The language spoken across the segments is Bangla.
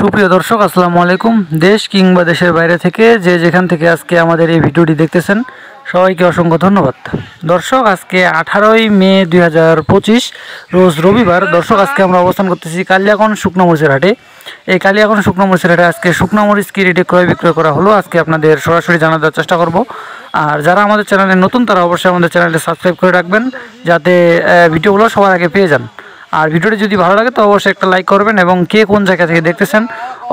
সুপ্রিয় দর্শক আসসালামু আলাইকুম। দেশ কিংবা দেশের বাইরে থেকে যে যেখান থেকে আজকে আমাদের এই ভিডিওটি দেখতেছেন সবাইকে অসংখ্য ধন্যবাদ। দর্শক আজকে 18ই মে 2025 রোজ রবিবার। দর্শক আজকে আমরা অবস্থান করতেছি কালিয়াকৈর শুকনো মরিচের হাটে। এই কালিয়াকৈর শুকনো মরিচের হাটে আজকে শুকনো মরিচ কি রেটে ক্রয় বিক্রয় করা হলো আজকে আপনাদের সরাসরি জানার চেষ্টা করব। আর যারা আমাদের চ্যানেলে নতুন তারা অবশ্যই আমাদের চ্যানেলটি সাবস্ক্রাইব করে রাখবেন যাতে ভিডিওগুলো সবার আগে পেয়ে যান। আর ভিডিওটি যদি ভালো লাগে তো অবশ্যই একটা লাইক করবেন এবং কে কোন জায়গা থেকে দেখতেছেন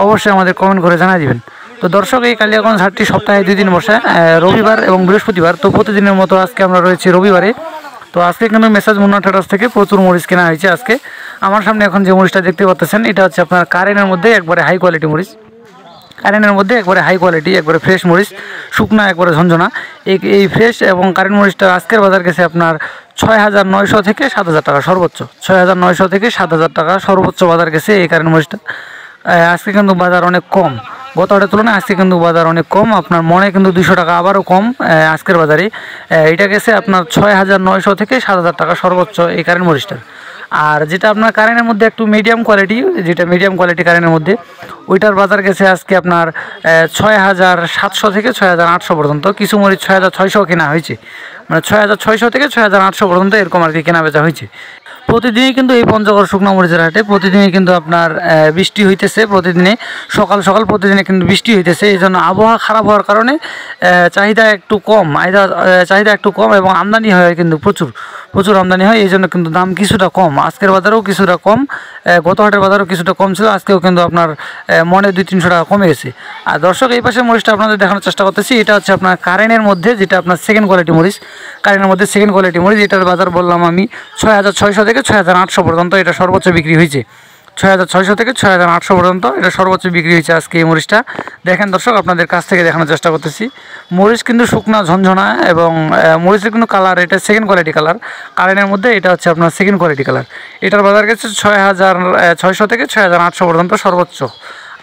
অবশ্যই আমাদের কমেন্ট করে জানিয়ে দিবেন। তো দর্শক এই কালিয়াকৈর হাটটি সপ্তাহে 2 দিন বসে, রবিবার এবং বৃহস্পতিবার। তো প্রতিদিনের মতো আজকে আমরা রয়েছি রবিবারে। তো আজকে কিন্তু মেসাজ মুন্না ট্রেডার্স থেকে প্রচুর মরিচ কেনা হয়েছে। আজকে আমার সামনে এখন যে মরিচটা দেখতে পাচ্ছেন এটা হচ্ছে আপনার কারেনের মধ্যে একবারে হাই কোয়ালিটি মরিচ। কারেন্টের মধ্যে একবারে হাই কোয়ালিটি একবারে ফ্রেশ মরিচ, শুকনা একবারে ঝনঝনা। এই ফ্রেশ এবং কারেন্ট মরিচটা আজকের বাজার গেছে আপনার 6,900 থেকে 7,000 টাকা সর্বোচ্চ। 6,900 থেকে 7,000 টাকা সর্বোচ্চ বাজার গেছে এই কারেন্ট মরিচটা। আজকে কিন্তু বাজার অনেক কম, গত হাটের তুলনায় আজকে কিন্তু বাজার অনেক কম। আপনার মনে কিন্তু 200 টাকা আবারও কম আজকের বাজারে। এটা গেছে আপনার 6,900 থেকে 7,000 টাকা সর্বোচ্চ এই কারেন্ট মরিচটার। আর যেটা আপনার কারেন্টের মধ্যে একটু মিডিয়াম কোয়ালিটি, যেটা মিডিয়াম কোয়ালিটি কারেন্টের মধ্যে ওইটার বাজার গেছে আজকে আপনার 6,700 থেকে 6,800 পর্যন্ত। কিছু মরিচ 6,600 কেনা হয়েছে, মানে 6,600 থেকে 6,800 পর্যন্ত এরকম আর কি কেনা বেচা হয়েছে। প্রতিদিনই কিন্তু এই পঞ্চগড় শুকনো মরিচের হাটে প্রতিদিনই কিন্তু আপনার বৃষ্টি হইতেছে। প্রতিদিনে সকাল সকাল প্রতিদিনে কিন্তু বৃষ্টি হইতেছে। এই জন্য আবহাওয়া খারাপ হওয়ার কারণে চাহিদা একটু কম, চাহিদা একটু কম এবং আমদানি হয় কিন্তু প্রচুর আমদানি হয়। এই জন্য কিন্তু দাম কিছুটা কম, আজকের বাজারেও কিছুটা কম, গত হাটের বাজারেও কিছুটা কম ছিল। আজকেও কিন্তু আপনার মনে 200-300 টাকা কমে গেছে। আর দর্শক এই পাশে মরিচটা আপনাদের দেখানোর চেষ্টা করতেছি। এটা হচ্ছে আপনার কারেন্টের মধ্যে যেটা আপনার সেকেন্ড কোয়ালিটি মরিচ। কারেন্টের মধ্যে সেকেন্ড কোয়ালিটি মরিচ, এটার বাজার বললাম আমি 6,600 থেকে 6,800 পর্যন্ত এটা সর্বোচ্চ বিক্রি হয়েছে। 6,600 থেকে 6,800 পর্যন্ত এটা সর্বোচ্চ বিক্রি হয়েছে আজকে এই মরিচটা। দেখেন দর্শক আপনাদের কাছ থেকে দেখানোর চেষ্টা করতেছি। মরিচ কিন্তু শুকনা ঝনঝনা এবং মরিচের কিন্তু কালার এটা সেকেন্ড কোয়ালিটি কালার। কারেন্টের মধ্যে এটা হচ্ছে আপনার সেকেন্ড কোয়ালিটি কালার। এটার বাজার গেছে 6,600 থেকে 6,800 পর্যন্ত সর্বোচ্চ।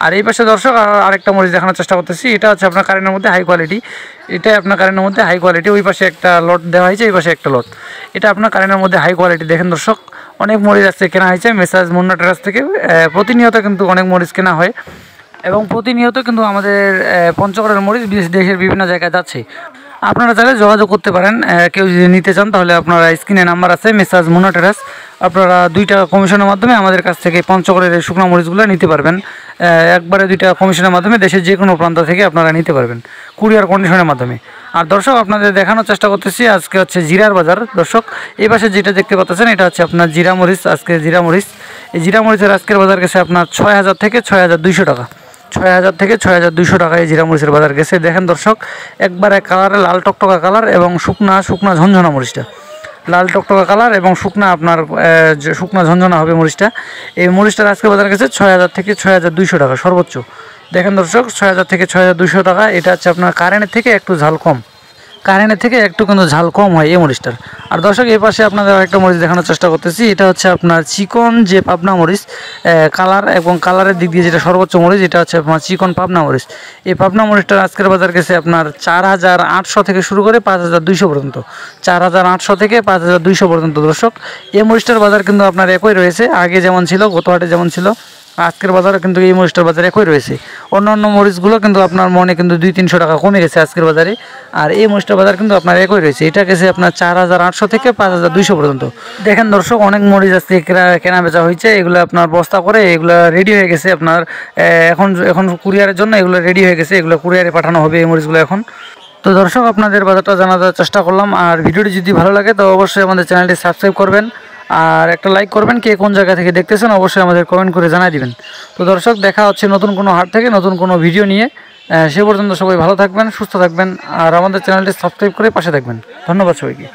আর এই পাশে দর্শক আরেকটা মরিচ দেখানোর চেষ্টা করতেছি। এটা হচ্ছে আপনার কারেন্টের মধ্যে হাই কোয়ালিটি। এটা আপনার কারেন্টের মধ্যে হাই কোয়ালিটি। ওই পাশে একটা লট দেওয়া হয়েছে, এই পাশে একটা লট। এটা আপনার কারেন্টের মধ্যে হাই কোয়ালিটি। দেখেন দর্শক অনেক মরিচ আজকে কেনা হয়েছে মেসাজ মুন্না ট্রেডার্স থেকে। প্রতিনিয়ত কিন্তু অনেক মরিচ কেনা হয় এবং প্রতিনিয়ত কিন্তু আমাদের পঞ্চগড়ের মরিচ দেশের বিভিন্ন জায়গায় যাচ্ছে। আপনারা চাইলে যোগাযোগ করতে পারেন। কেউ যদি নিতে চান তাহলে আপনারা স্ক্রিনে নাম্বার আছে মেসাজ মুন্না ট্রেডার্স। আপনারা 2 টাকা কমিশনের মাধ্যমে আমাদের কাছ থেকে পঞ্চগড়ের এই শুকনো মরিচগুলো নিতে পারবেন। একবারে 2 টাকা কমিশনের মাধ্যমে দেশের যে কোনো প্রান্ত থেকে আপনারা নিতে পারবেন কুরিয়ার কন্ডিশনের মাধ্যমে। আর দর্শক আপনাদের দেখানোর চেষ্টা করতেছি আজকে হচ্ছে জিরার বাজার। দর্শক এই পাশে যেটা দেখতে পাচ্ছেন এটা হচ্ছে আপনার জিরা মরিচ। আজকে জিরা মরিচ, এই জিরা মরিচের আজকের বাজার গেছে আপনার 6,000 থেকে 6,200 টাকা। 6,000 থেকে 6,200 টাকা এই জিরা মরিচের বাজার গেছে। দেখেন দর্শক একবারে কালারে লাল টকটকা কালার এবং শুকনা ঝনঝনা মরিচটা, লাল টকটকা কালার এবং শুকনা আপনার শুকনা ঝনঝনা হবে মরিচটা। এই মরিচটার আজকে বাজার গেছে 6,000 থেকে 6,200 টাকা সর্বোচ্চ। দেখেন দর্শক 6,000 থেকে 6,200 টাকা। এটা হচ্ছে আপনার কারেন্টের থেকে একটু ঝাল কম, কারেন্টের থেকে একটু কিন্তু ঝাল কম হয় এই মরিচটার। আর দর্শক এই পাশে আপনাদের আরেকটা মরিচ দেখানোর চেষ্টা করতেছি। এটা হচ্ছে আপনার চিকন যে পাবনা মরিচ, কালার এবং কালারের দিক দিয়ে যেটা সর্বোচ্চ মরিচ এটা হচ্ছে আপনার চিকন পাবনা মরিচ। এই পাবনা মরিচটার আজকের বাজার গেছে আপনার 4,800 থেকে শুরু করে 5,200 পর্যন্ত। 4,800 থেকে 5,200 পর্যন্ত। দর্শক এই মরিচটার বাজার কিন্তু আপনার একই রয়েছে, আগে যেমন ছিল, গত হাটে যেমন ছিল, আজকের বাজারে কিন্তু এই মরিচটার বাজার একই রয়েছে। অন্যান্য মরিচগুলো কিন্তু আপনার মনে কিন্তু 200-300 টাকা কমে গেছে আজকের বাজারে। আর এই মরিচটার বাজার কিন্তু আপনার একই রয়েছে। এটা গেছে আপনার 4,800 থেকে 5,200 পর্যন্ত। দেখেন দর্শক অনেক মরিচ আজকে কেনা বেচা হয়েছে। এগুলো আপনার বস্তা করে এগুলো রেডি হয়ে গেছে আপনার এখন কুরিয়ারের জন্য এগুলো রেডি হয়ে গেছে। এগুলো কুরিয়ারে পাঠানো হবে এই মরিচগুলো এখন। তো দর্শক আপনাদের বাজারটা জানার চেষ্টা করলাম। আর ভিডিওটি যদি ভালো লাগে তো অবশ্যই আমাদের চ্যানেলটি সাবস্ক্রাইব করবেন আর একটা লাইক করবেন। কে কোন জায়গা থেকে দেখতেছেন অবশ্যই আমাদের কমেন্ট করে জানিয়ে দিবেন। তো দর্শক দেখা হচ্ছে নতুন কোনো হাট থেকে নতুন কোনো ভিডিও নিয়ে। সে পর্যন্ত সবাই ভালো থাকবেন, সুস্থ থাকবেন আর আমাদের চ্যানেলটি সাবস্ক্রাইব করে পাশে থাকবেন। ধন্যবাদ সবাইকে।